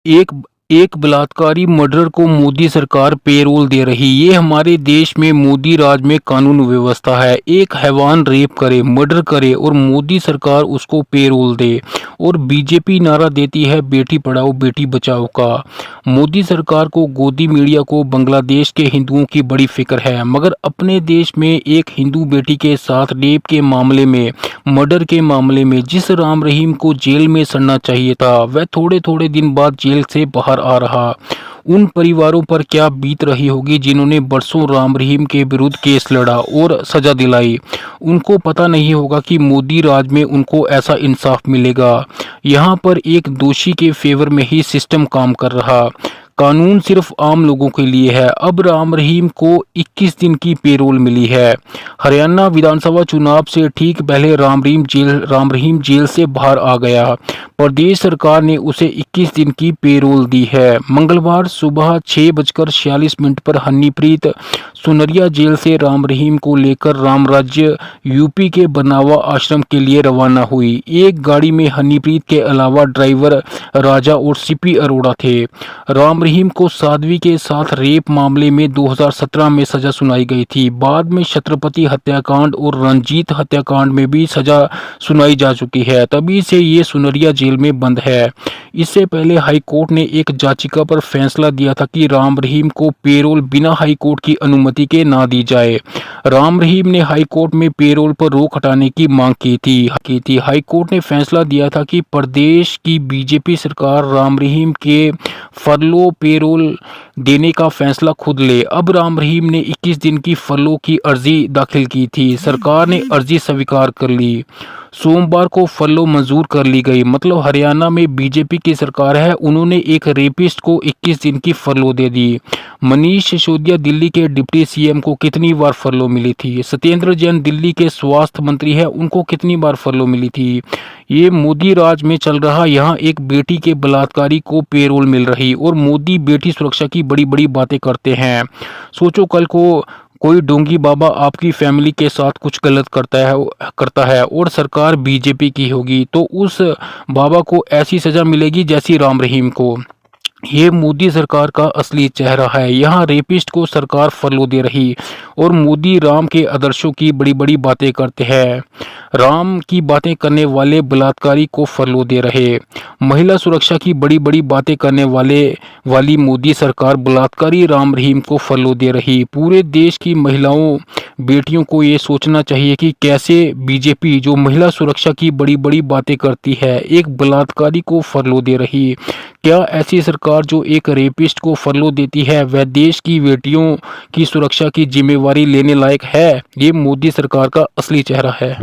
एक एक बलात्कारी मर्डर को मोदी सरकार पेरोल दे रही। ये हमारे देश में मोदी राज में कानून व्यवस्था है। एक हैवान रेप करे, मर्डर करे और मोदी सरकार उसको पेरोल दे। और बीजेपी नारा देती है बेटी पढ़ाओ बेटी बचाओ का। मोदी सरकार को, गोदी मीडिया को बांग्लादेश के हिंदुओं की बड़ी फिक्र है, मगर अपने देश में एक हिंदू बेटी के साथ रेप के मामले में, मर्डर के मामले में जिस राम रहीम को जेल में सड़ना चाहिए था, वह थोड़े थोड़े दिन बाद जेल से बाहर आ रहा। उन परिवारों पर क्या बीत रही होगी जिन्होंने बरसों राम रहीम के विरुद्ध केस लड़ा और सजा दिलाई। उनको पता नहीं होगा कि मोदी राज में उनको ऐसा इंसाफ मिलेगा। यहाँ पर एक दोषी के फेवर में ही सिस्टम काम कर रहा। कानून सिर्फ आम लोगों के लिए है। अब राम रहीम को 21 दिन की पेरोल मिली है। हरियाणा विधानसभा चुनाव से ठीक पहले राम रहीम जेल से बाहर आ गया। प्रदेश सरकार ने उसे 21 दिन की पेरोल दी है। मंगलवार सुबह 6:46 पर हनीप्रीत सुनरिया जेल से राम रहीम को लेकर राम राज्य यूपी के बरनावा आश्रम के लिए रवाना हुई। एक गाड़ी में हनीप्रीत के अलावा ड्राइवर राजा और सीपी अरोड़ा थे। राम रहीम को साध्वी के साथ रेप मामले में 2017 में सजा सुनाई गई थी। बाद में छत्रपति हत्याकांड और रंजीत हत्याकांड में भी सजा सुनाई जा चुकी है। तभी से ये सुनरिया जेल में बंद है। इससे पहले हाईकोर्ट ने एक याचिका पर फैसला दिया था कि राम रहीम को पेरोल बिना हाईकोर्ट की अनुमति के ना दी जाए। राम रहीम ने हाईकोर्ट में पेरोल पर रोक हटाने की मांग की थी। हाईकोर्ट ने फैसला दिया था कि प्रदेश की बीजेपी सरकार राम रहीम के फरलो पेरोल देने का फैसला खुद ले। अब राम रहीम ने 21 दिन की फरलो की अर्जी दाखिल की थी। सरकार ने अर्जी स्वीकार कर ली। सोमवार को फरलो मंजूर कर ली गई। मतलब हरियाणा में बीजेपी की सरकार है, उन्होंने एक रेपिस्ट को 21 दिन की फरलो दे दी। मनीष सिसोदिया दिल्ली के डिप्टी सीएम को कितनी बार फरलो मिली थी? सत्येंद्र जैन दिल्ली के स्वास्थ्य मंत्री हैं, उनको कितनी बार फरलो मिली थी? ये मोदी राज में चल रहा। यहाँ एक बेटी के बलात्कारी को पेरोल मिल रही और मोदी बेटी सुरक्षा की बड़ी बड़ी बातें करते हैं। सोचो कल को कोई डोंगी बाबा आपकी फैमिली के साथ कुछ गलत करता है और सरकार बीजेपी की होगी, तो उस बाबा को ऐसी सजा मिलेगी जैसी राम रहीम को। ये मोदी सरकार का असली चेहरा है। यहाँ रेपिस्ट को सरकार फरलो दे रही और मोदी राम के आदर्शों की बड़ी बड़ी बातें करते हैं। राम की बातें करने वाले बलात्कारी को फरलो दे रहे। महिला सुरक्षा की बड़ी बड़ी बातें करने वाली मोदी सरकार बलात्कारी राम रहीम को फरलो दे रही। पूरे देश की महिलाओं बेटियों को ये सोचना चाहिए कि कैसे बीजेपी जो महिला सुरक्षा की बड़ी बड़ी बातें करती है, एक बलात्कारी को फरलो दे रही। क्या ऐसी सरकार जो एक रेपिस्ट को फरलो देती है वह देश की बेटियों की सुरक्षा की जिम्मेवारी लेने लायक है? ये मोदी सरकार का असली चेहरा है।